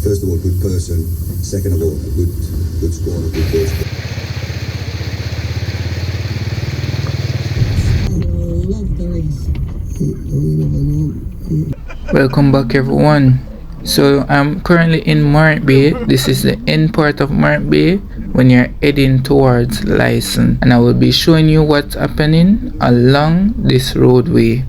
first of all, good person. Second of all, a good squad, a good coach. Welcome back, everyone. So I'm currently in Mark Bay. This is the end part of Mark Bay when you're heading towards Lyson, and I will be showing you what's happening along this roadway.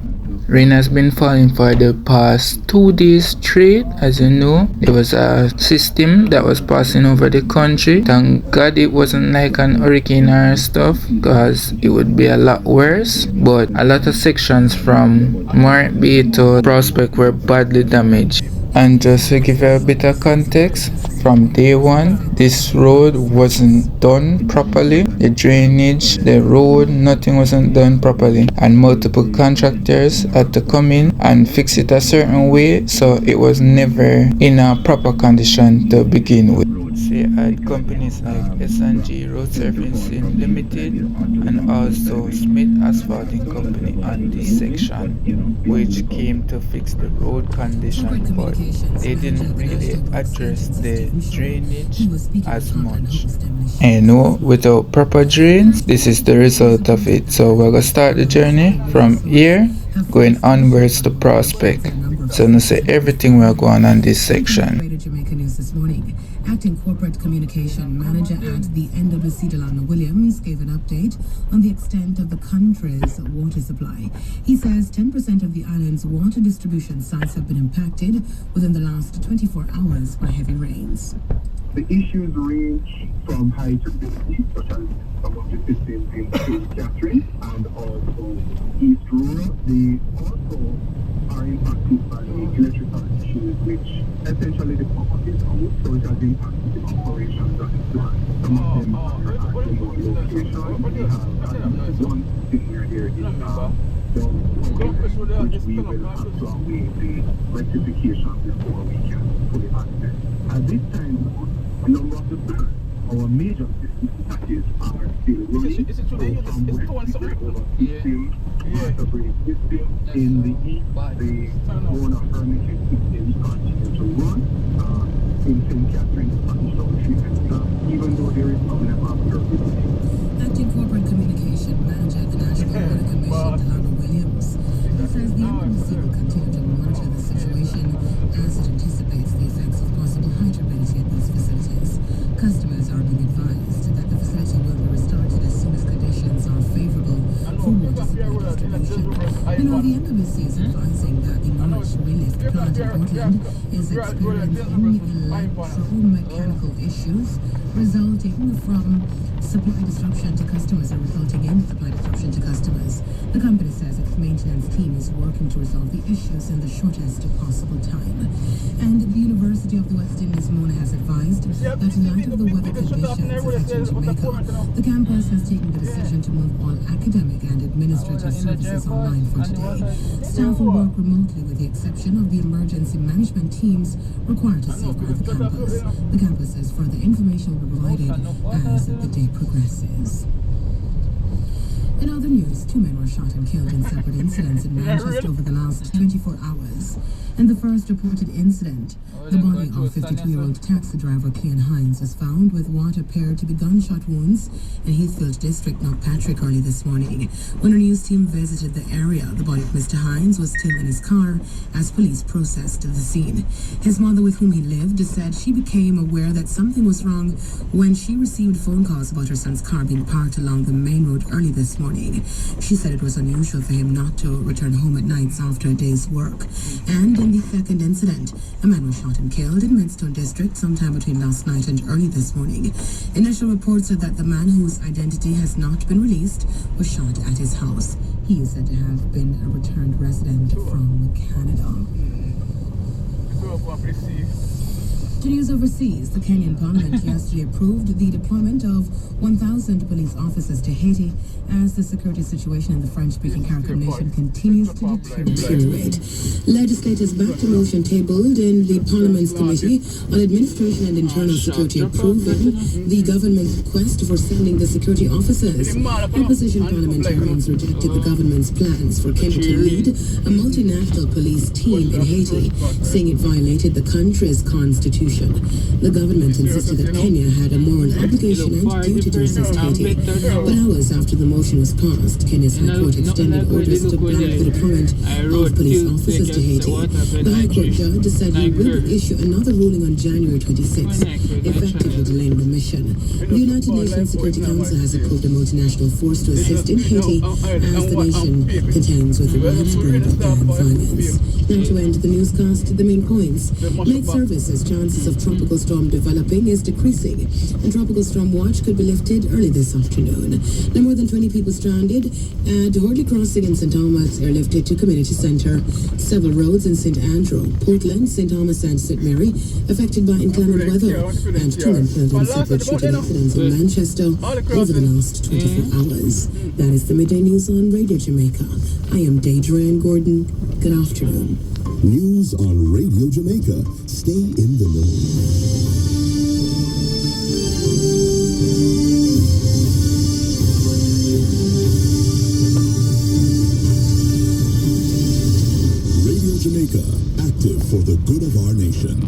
Rain has been falling for the past 2 days straight. As you know, there was a system that was passing over the country. Thank God it wasn't like an hurricane or stuff, because it would be a lot worse. But a lot of sections from Mark Bay to Prospect were badly damaged. And just to give you a bit of context, from day one, this road wasn't done properly. The drainage, the road, nothing wasn't done properly. And multiple contractors had to come in and fix it a certain way, so it was never in a proper condition to begin with. Say I had companies like S&G Road Surfacing Limited and also Smith Asphalting Company on this section, which came to fix the road condition, but they didn't really address the drainage as much. And without proper drains, this is the result of it. So we're gonna start the journey from here going onwards to Prospect. So no say everything we're going on this section. Acting Corporate Communication Manager at the NWC Delano Williams gave an update on the extent of the country's water supply. He says 10% of the island's water distribution sites have been impacted within the last 24 hours by heavy rains. The issues range from high turbidity, such as some of the systems in St. Catherine and also East Rural. They also are impacted by the electrical issues, which essentially the power is out, so it has impacted the operations of the plant. Some of them are at remote locations. We have one thing here in which we will have to await the rectification before we can fully access. At this time, a number of the plants, our major systems packages are still running. So from west, we over system, Waterbury system, in the east, the Rona Hermitage systems continue to run. In St. Catherine, Punchdown treatment plant, even though there is some level of turbidity. Acting Corporate Communication Manager at the National Water Commission, Delano Williams, says the NWC will continue to monitor the situation as it anticipates the effects of possible high turbidity at these facilities. Customers are being advised that the facility will be restarted as soon as conditions are favorable for water supply distribution. The NWC is advising that the Norwich Relief Plant in Portland is experiencing electromechanical issues resulting from supply disruption to customers The company says its maintenance team is working to resolve the issues in the shortest possible time. And the University of the West Indies, Mona, has advised that in light of the weather conditions affecting Jamaica, the campus has taken the decision to move all academic and administrative services online for today. Staff will work remotely with the exception of the emergency management teams required to safeguard the campus. The campus says further information will be provided as the day progresses. In other news, 2 men were shot and killed in separate incidents in Manchester over the last 24 hours. In the first reported incident, the body of 52-year-old taxi driver Cleon Hines was found with what appeared to be gunshot wounds in Heathfield District, Knockpatrick, early this morning. When a news team visited the area, the body of Mr. Hines was still in his car as police processed the scene. His mother, with whom he lived, said she became aware that something was wrong when she received phone calls about her son's car being parked along the main road early this morning. She said it was unusual for him not to return home at nights after a day's work. And in the second incident, a man was shot and killed in Maidstone District sometime between last night and early this morning. Initial reports said that the man, whose identity has not been released, was shot at his house. He is said to have been a returned resident from Canada. To news overseas, the Kenyan Parliament yesterday approved the deployment of 1,000 police officers to Haiti as the security situation in the French-speaking CARICOM nation continues to deteriorate. Legislators backed a motion tabled in the Parliament's Committee on Administration and Internal Security approving the government's request for sending the security officers. Opposition parliamentarians rejected the government's plans for Kenya to lead a multinational police team in Haiti, saying it violated the country's constitution resolution. The government insisted that Kenya had a moral obligation and duty to assist Haiti. But hours after the motion was passed, Kenya's High Court extended orders to block the deployment of police officers to Haiti. The High Court judge said he would issue another ruling on January 26, effectively delaying the mission. The United Nations Security Council has approved a multinational force to assist in Haiti as the nation contends with widespread violence. Now to end the newscast, the main points. Med Service says chances of tropical storm developing is decreasing, and tropical storm watch could be lifted early this afternoon. Now more than 20 people stranded at Horley Crossing in St.Thomas airlifted to community centre. Several roads in St. Andrew, Portland, St. Thomas and St. Mary affected by inclement weather, and two unplanned and separate shooting incidents in Manchester over the last 24 hours. That is the Midday News on Radio Jamaica. I am Deidre Ann Gordon. Good afternoon. News on Radio Jamaica. Stay in the know. Radio Jamaica, active for the good of our nation.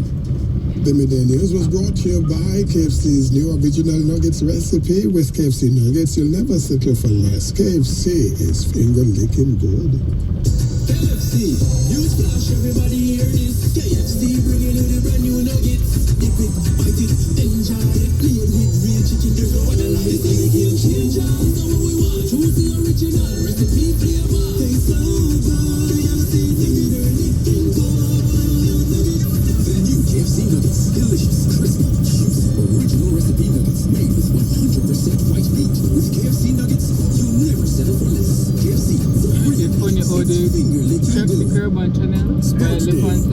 The Midday News was brought to you by KFC's new original nuggets recipe. With KFC nuggets, you'll never settle for less. KFC is finger-licking good. KFC, news flash, everybody hear this. KFC bringing you the brand new nuggets. Dip it, bite it, enjoy it. Plain with real chicken, there's no other like it. It's a game changer, it's not what we want. Choose the original recipe flavor. Tastes so good, you'll see finger-licking good. The new KFC nuggets, delicious, crispy, juicy, original recipe nuggets made with 100% white meat. With KFC nuggets, you'll never settle for less. KFC, the brilliant Funny how they check the curb and channel by Elephant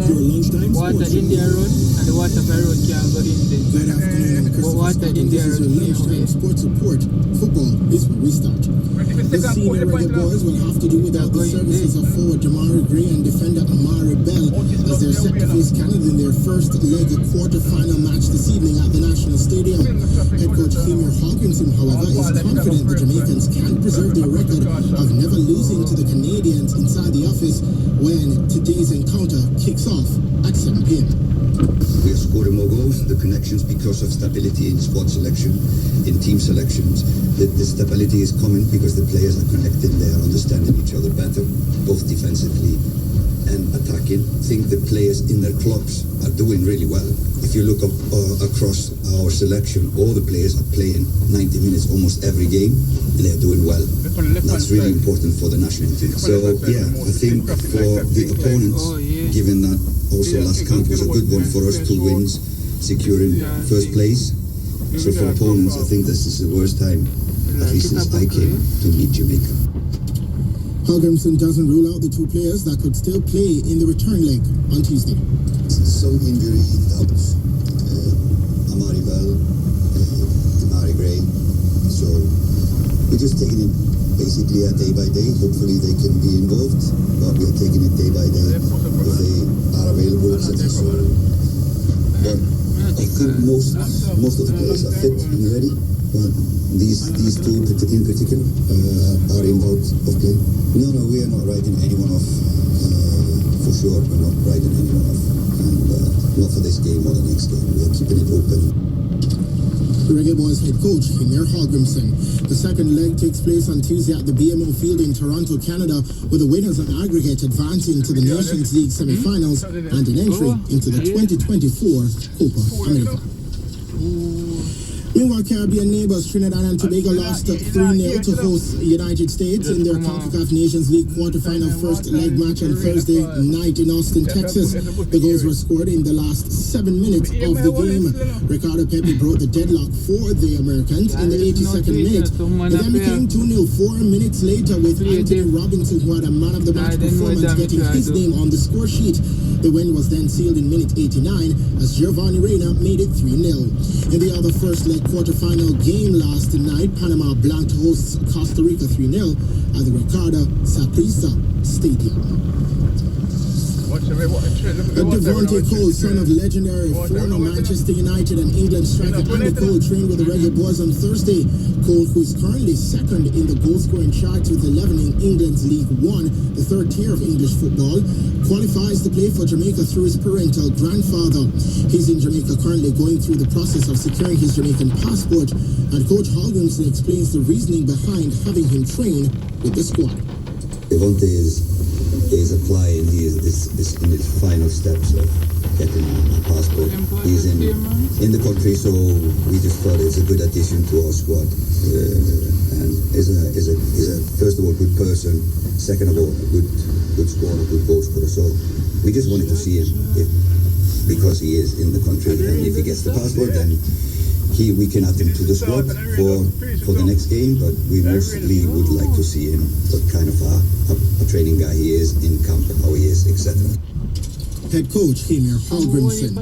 Water India Road, and the Water by Road can't go in there. Good afternoon, and But Water India this is Road your lunchtime sports report. Football is where we start. The senior Reggae boys will have to do without the services of forward Jamari Gray and defender Amari Bell as they're set to face Canada in their first leg quarter-final match this evening at the National Stadium. Head coach Femir Hawkinson, however, is confident the Jamaicans can preserve their record of never losing to the Canadians inside the office when today's encounter kicks off at 7 p.m. We are scoring more goals, the connections because of stability in squad selection, in team selections. The stability is coming because the players are connected, they are understanding each other better, both defensively and attacking. I think the players in their clubs are doing really well. If you look up across our selection, all the players are playing 90 minutes almost every game, and they're doing well. That's really important for the national team. So yeah, I think for the opponents, given that also last camp was a good one for us, 2 wins, securing first place. So for opponents, I think this is the worst time, at least since I came, to meet Jamaica. Hawkinson doesn't rule out the 2 players that could still play in the return leg on Tuesday. Some injury doubts, Amari Bell, Amari Gray. So we're just taking it basically day by day. Hopefully they can be involved, but we are taking it day by day. If they are available, etc. But I think most of the players are fit and ready. But these 2 in particular are involved of play. No, we are not writing anyone off. For sure, we're not writing anyone off. And not for this game or the next game. We are keeping it open. Reggae Boys head coach Emir Hawkinson. The second leg takes place on Tuesday at the BMO Field in Toronto, Canada, with the winners on aggregate advancing to the Nations League semi-finals and an entry into the 2024 Copa America. Meanwhile, Caribbean neighbors Trinidad and Tobago lost 3-0 to host United States in their CONCACAF Nations League quarterfinal first leg match on Thursday night in Austin, Texas. The goals were scored in the last 7 minutes of the game. Ricardo Pepi broke the deadlock for the Americans in the 82nd minute. It then became 2-0 4 minutes later with Anthony Robinson, who had a man-of-the-match performance, getting his name on the score sheet. The win was then sealed in minute 89 as Giovanni Reina made it 3-0. In the other first leg quarterfinal game last night, Panama blanked hosts Costa Rica 3-0 at the Ricardo Saprissa Stadium. Devontae Cole, son of legendary former Manchester United and England striker Andy Cole, trained with the Reggae Boys on Thursday. Cole, who is currently second in the goal-scoring charts with 11 in England's League One, the third tier of English football, qualifies to play for Jamaica through his parental grandfather. He's in Jamaica currently going through the process of securing his Jamaican passport, and Coach Hogginson explains the reasoning behind having him train with the squad. Devontae is applying. He is in his final steps of getting a passport. He's in the country, so we just thought it's a good addition to our squad. And is a first of all good person, second of all a good scorer, a good goal scorer. So we just wanted to see him because he is in the country, and if he gets the passport, then we can add him to the squad for the next game, but we mostly would like to see him, what kind of a training guy he is in camp, how he is, etc. Head coach Hamir Hallgrimson.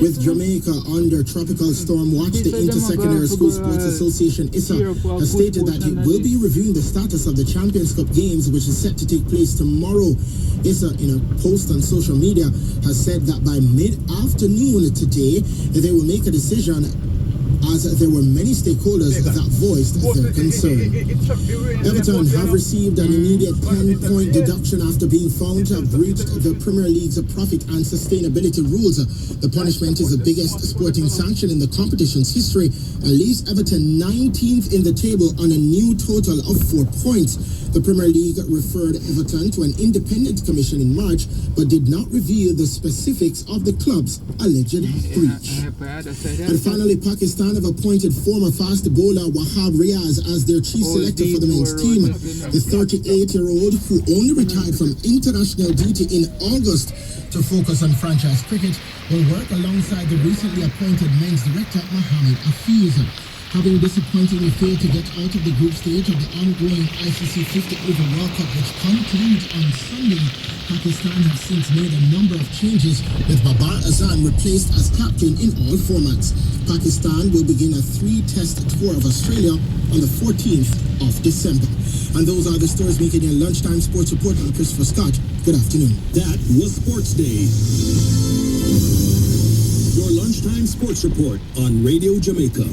With Jamaica under tropical storm watch, the Inter-Secondary School Sports Association ISA has stated that it will be reviewing the status of the Champions Cup games, which is set to take place tomorrow. ISA, in a post on social media, has said that by mid-afternoon today, they will make a decision, as there were many stakeholders that voiced their concern. Everton have received an immediate 10-point deduction after being found to have breached the Premier League's profit and sustainability rules. The punishment is the biggest sporting sanction in the competition's history and leaves Everton 19th in the table on a new total of 4 points. The Premier League referred Everton to an independent commission in March, but did not reveal the specifics of the club's alleged breach. And finally, Pakistan have appointed former fast bowler Wahab Riaz as their chief selector for the men's team. The 38-year-old, who only retired from international duty in August to focus on franchise cricket, will work alongside the recently appointed men's director Mohammad Hafiz. Having disappointingly failed to get out of the group stage of the ongoing ICC 50 Over World Cup, which concludes on Sunday, Pakistan have since made a number of changes, with Babar Azam replaced as captain in all formats. Pakistan will begin a 3-test tour of Australia on the 14th of December. And those are the stories making your lunchtime sports report. I'm Christopher Scott. Good afternoon. That was Sports Day. Your lunchtime sports report on Radio Jamaica.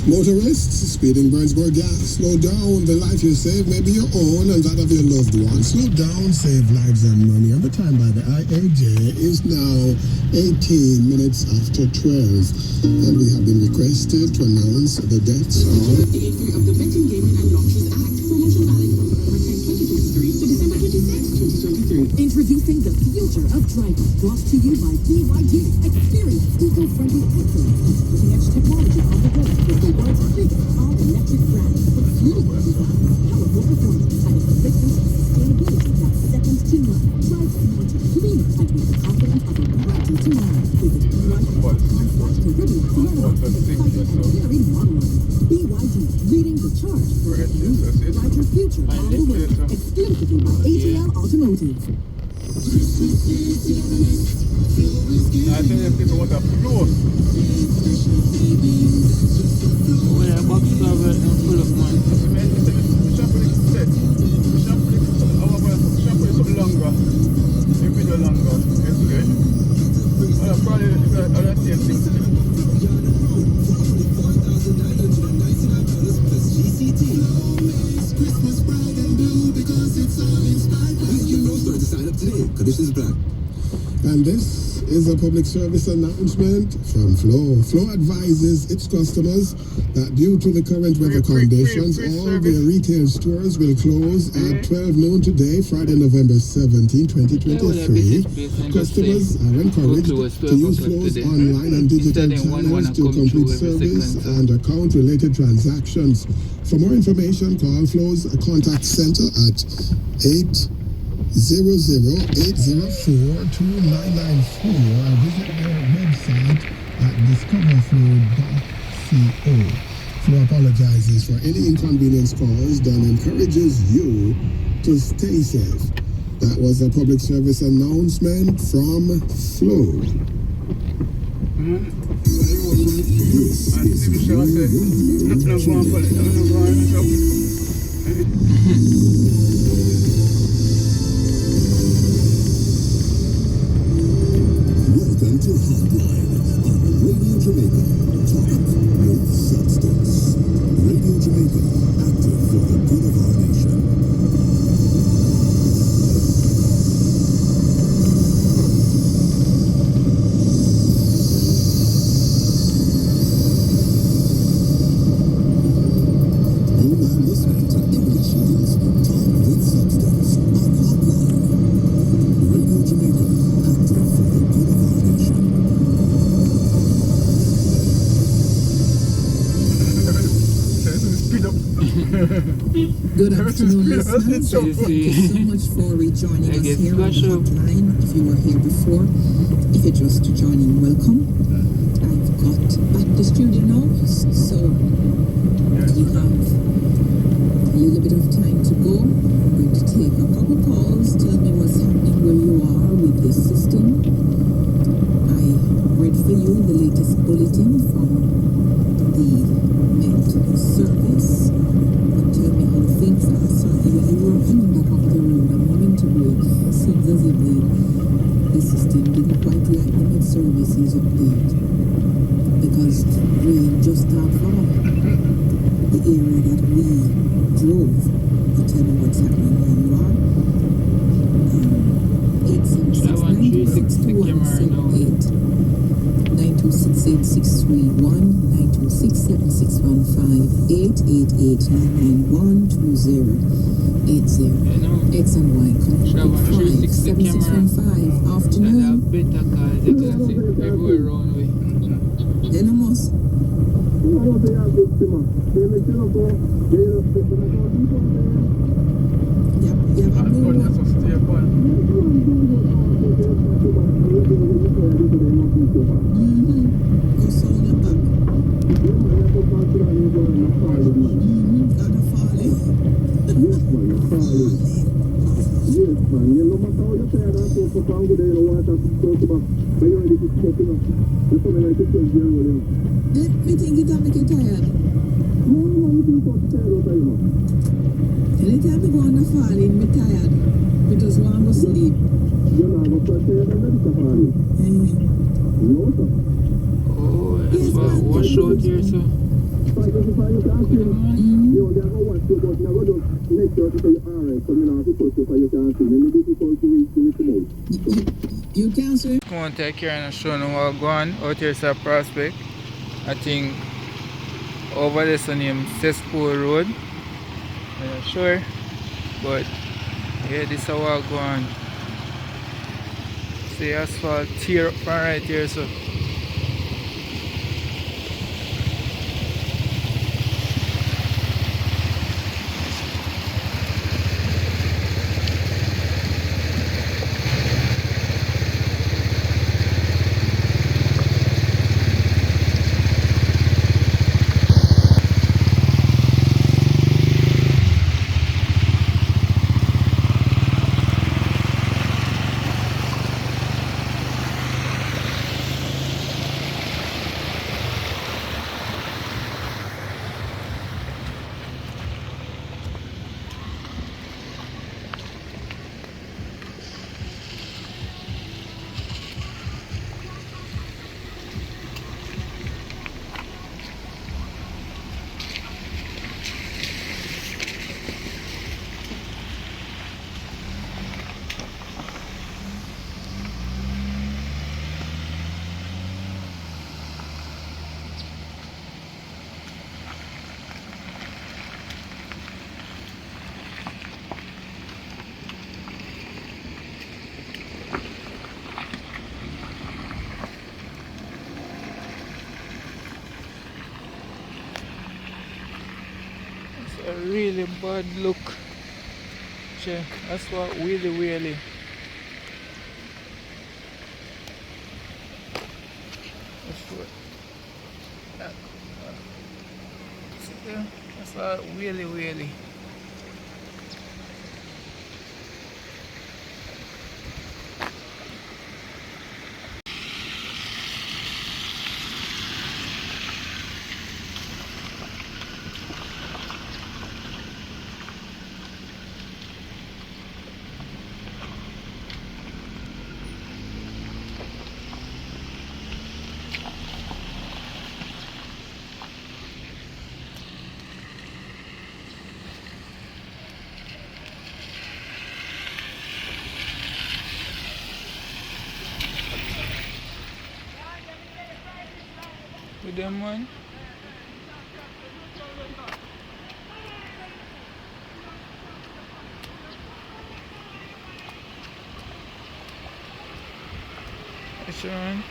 Motorists, speeding burns more gas. Slow down. The life you save may be your own and that of your loved ones. Slow down, save lives and money. And the time by the IAJ is now 18 minutes after 12. And we have been requested to announce the deaths of 58.3 of the Betting, Gaming and Lotteries Act. Promotion valid from November 10, 2023 to December 26, 2023. Introducing the future of driving, brought to you by BYD. Experience eco-friendly excellence and cutting-edge technology on the road with the world's biggest all-electric brand with beautiful design, powerful performance, and a commitment to sustainability that's second to none. Drive smarter, cleaner, and with the confidence of a brighter tomorrow. Visit BYD.com/Caribbean to learn about this exciting and daring model line. BYD, leading the charge for a cleaner, brighter future on the way. Exclusively by ATL Automotive. I think people want a floor. Well, a box of it full of money. Something longer. A video longer. It's good. Probably the same thing. Christmas bright and blue because it's all inspired. Visit your store to sign up today. Conditions apply. And this is a public service announcement from Flow. Flow advises its customers that due to the current weather conditions, all their retail stores will close at 12 noon today, Friday, November 17, 2023. Customers are encouraged to use Flow's online and digital channels to complete service and account-related transactions. For more information, call Flow's contact center at 800-804-2994 or visit their website at discoverflow.co. Flow apologizes for any inconvenience caused and encourages you to stay safe. That was a public service announcement from Flow. This is your radio. Future Hotline on Radio Jamaica. Talk with substance. Radio Jamaica, active for the good of our nation. You are listening to Emily Shields, Talk with Substance on Hotline. Radio Jamaica, active for the good of our nation. Speed up. Good afternoon, listeners. So Thank you so much for rejoining us here on the special. hotline. If you were here before, if you're just joining, welcome. I've got back the studio now, so you have a little bit of time to go. I'm going to take a couple calls. Tell me what's happening where you are with this system. I read for you the latest bulletin from the Met Service. But tell me how things are. Certainly, when you were coming back up the road and wanting to break, it seems as if the system didn't quite like the Met Service's update. Because rain just got far. The area that we drove. But tell me what's happening where you are. 876-216-621-926-7615-888-991-2080. X and Y connect 7615. Afternoon. Better cars, you can see everywhere around way. Then I must. Yep, And blue God, one. that's a stay upon. Go sound your back. Gotta fall in. Yes, man. You no matter how you tired and so for fun, good, you don't want to talk about. But you're ready to smoke enough. You're coming like a 12 year old, you know. Me think it'll make you tired. No, you think you're tired all the time, man. Anytime I go on the fall in, me tired. Me just want to sleep. You're not going to tired and ready to fall in. No, sir. Oh, that's what wash out here, so. Fight us if you can't swim. You know, they're going to watch you, but you're going to make sure to say you're alright. So, you know, if you touch you so you can't swim, then it's difficult to reach the mouth. You can't swim? Come on, take care and show them what going out here is a prospect. I think over this on name Cesspool Road. I'm not sure, but yeah, this is what going on. See asphalt tear up from right here, so. A really bad look. Che, that's what really. That's what. Yeah, that's what really. With them one. It's on.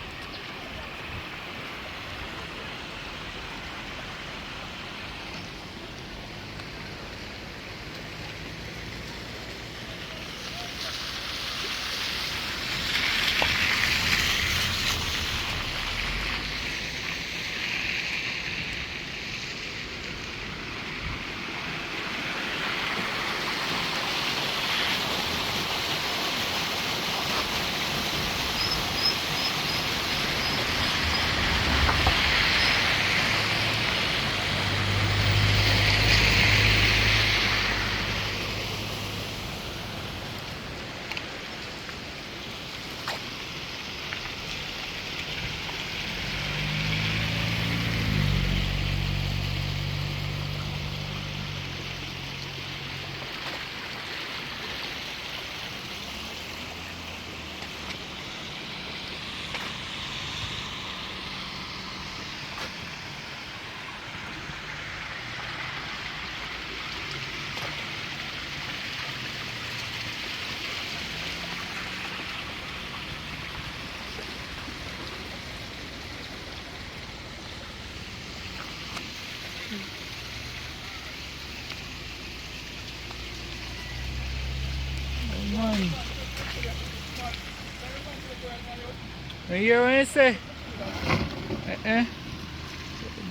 You hear what I say?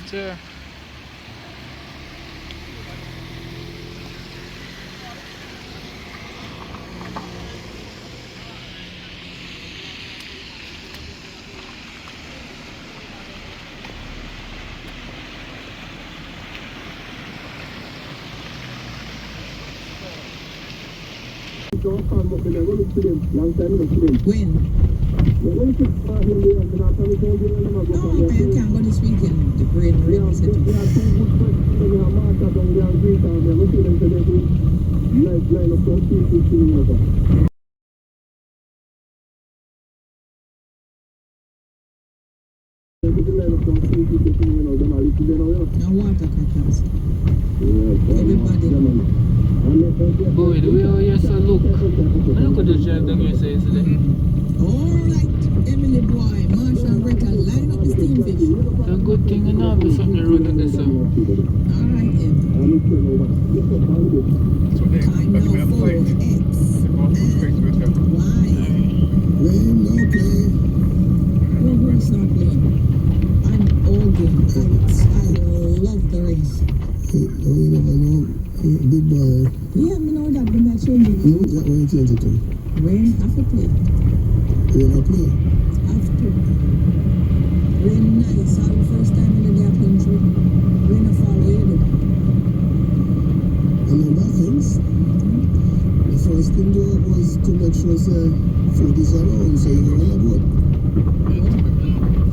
Sure. When? No, you can't go this weekend. The rain set up. Now water crackers. Everybody. Boy, the way how you say look. I look at the drive down here say today. Alright, Emily boy, Marshall Ricker, line up the steam fish. It's a good thing I know be something road in this one. Alright, Em. Time now for X. Why? Rain, no play. Who is not playing? I'm all game. I love the rain. You never know. Big boy. Yeah, I know that when I change it. Yeah, when you change it to? Rain, have to play. Rain, no play? Have to. Rain nice. All the first time in the day I've been through. Rain a fall later. A number of things. The first thing to do was to make sure food is around, so you know on a boat.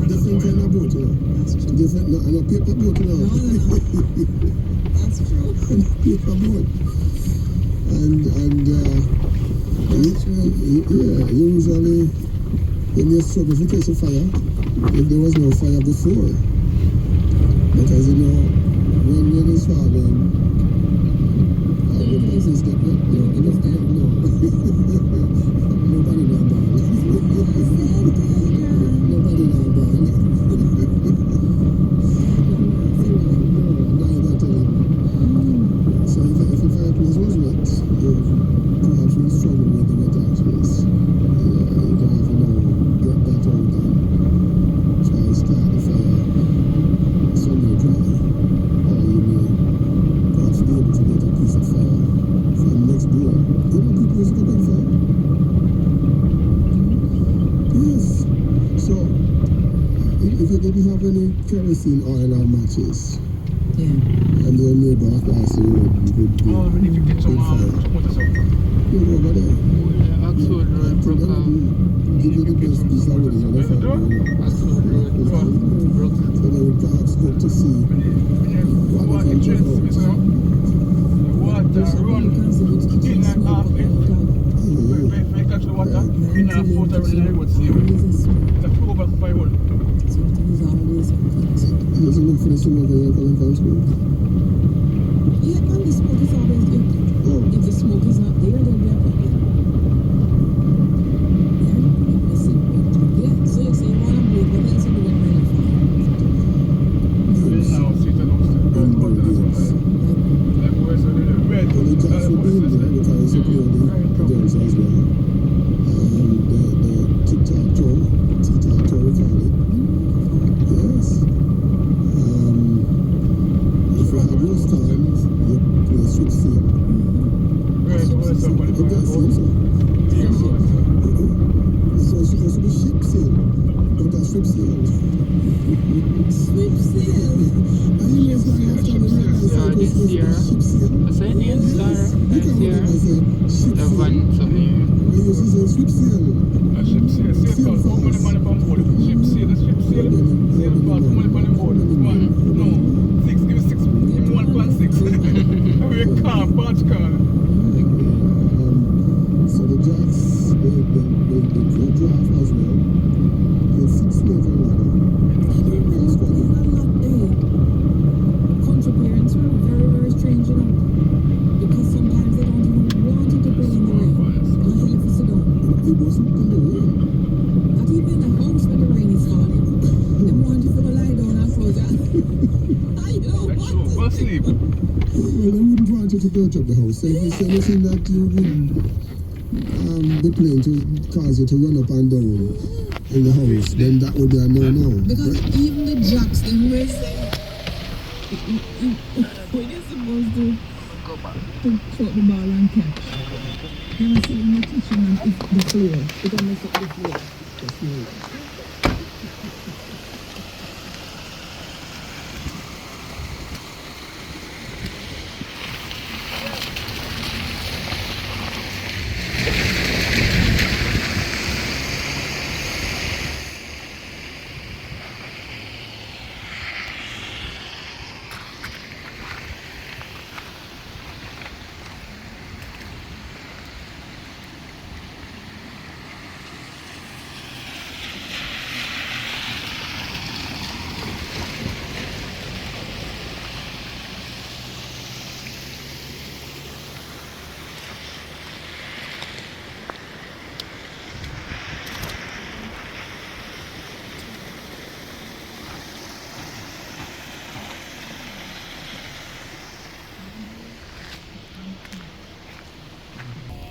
Different kind of boat, you know. That's true. Different, no paper boat, you know. No. That's true. Paper boat. And usually when you struggle to catch a fire, if there was no fire before, because you know when rain is falling, the places get wet. No. Nobody know about it. Nobody know about it. So if the fireplace was wet, perhaps you struggle with the wet actually. You can have get that out and try to start the fire somewhere dry. Or you may perhaps be able to get a piece of fire from next door. You know people used to go big fire? Yes. So if you didn't have any kerosene oil or matches, and your neighbor across the road would be big fire. You go over there. Oxford Road broke Give you the best piece of wood in the fire. Oxford Road broke. So they would perhaps look to see what they can check out. Water run in and off it. If I catch the water, in and out, running the road, see it. It's a flow over the road. So it is always Jamaica, you're coming from school? Yeah, man, the smoke is always there. Oh. If the smoke is not there, there'll be a problem. Yeah, listen. Yeah, so you say you want to boat, what else you do when you're in a fire? This now, sit and house. Like where's the red? And it just would be in there because it's a clear the girls as well. The tic-tac-toe, tic-tac-toe we call it. Yes. If you have your stands, you play strip sail. Red, where's somebody It does seem so. So it's supposed to be ship sail, but a strip sail. Strip sail. And you know it's not after the red light, so it's supposed to be ship sail. What's that name? Sarah? Look at what I say, ship The sail. van something. We used to say strip sail. A ship sail, sail for how many money on board? Ship sail, the ship sail. Sail for how many money on board? One, no, 6, give me 6, give me 1.6. We can't, batch car. So the jacks, the draft as well. The 6 meter ladder. That's quite good. Country parents are very, very strange, you know. Because sometimes they don't even want you to play in the rain. And I tell you to sit down. It wasn't in the rain. Not even in the house when the rain is falling. They want you to go lie down and close your eyes. You don't want to. Go sleep. Well, I wouldn't want you to dirt up the house. So if you say anything that you would be playing to cause you to run up and down in the house, then that would be a no-no. Because even the jocks, them will say, when you're supposed to shot the ball and catch, they will sit in the kitchen and eat the floor. They don't mess up the floor. The floor.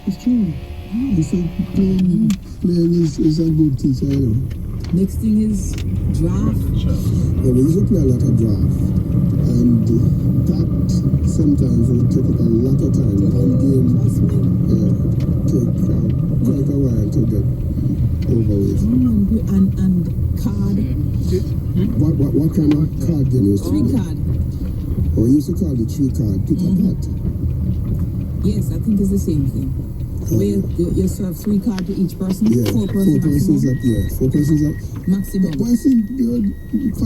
It's true. It's like playing is a good teacher, you know. Next thing is draft. Yeah, we used to play a lot of draft. And that sometimes will take up a lot of time. One game take quite a while to get over with. And card. What kind of card game you used to play? 3 card. Or you used to call it 3 card, pick a pot. Yes, I think it's the same thing. Where you serve 3 cards to each person. Yeah, 4 4 persons up, yeah. 4 persons up. Maximum. But I think there are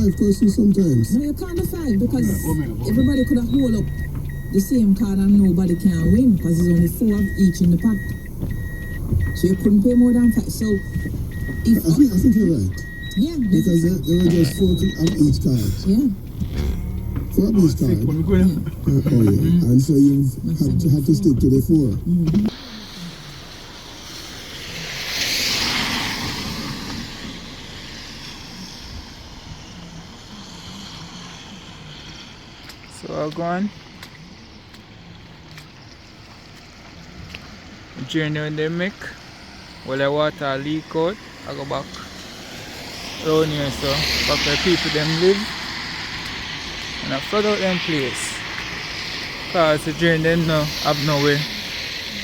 5 persons sometimes. No, you can't have 5 because everybody could have hold up the same card and nobody can win because there's only 4 of each in the pack. So you couldn't pay more than 5. So if I think you're right. yeah, Because there were just 4 of each card. yeah. 4 of each card. Oh yeah. And so you had to stick to the 4. So I'll go on. Journey when they make. Well, the water leak out. I go back down here, so back where people them live. And I flood out them place. Cause the drain them now have nowhere.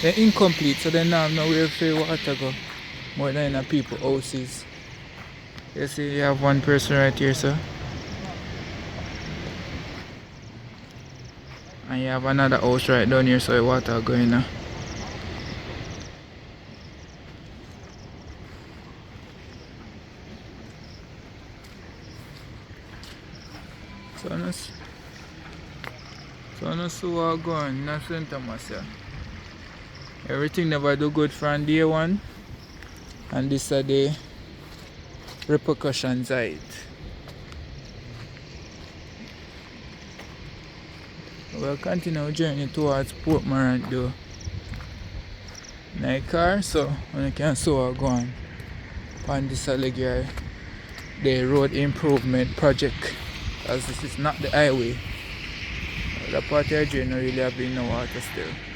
They're incomplete, so they now have nowhere for water go. More than in people houses. You see, you have one person right here, so. And you have another house right down here, so the water going now. So I see what going in St.Thomas here. Everything never do good from day 1. And this are the repercussions of it. We'll continue our journey towards Port Morant though. Night car, so when you can see what go on this alleged the road improvement project, as this is not the highway. The part of the journey really have been no water still.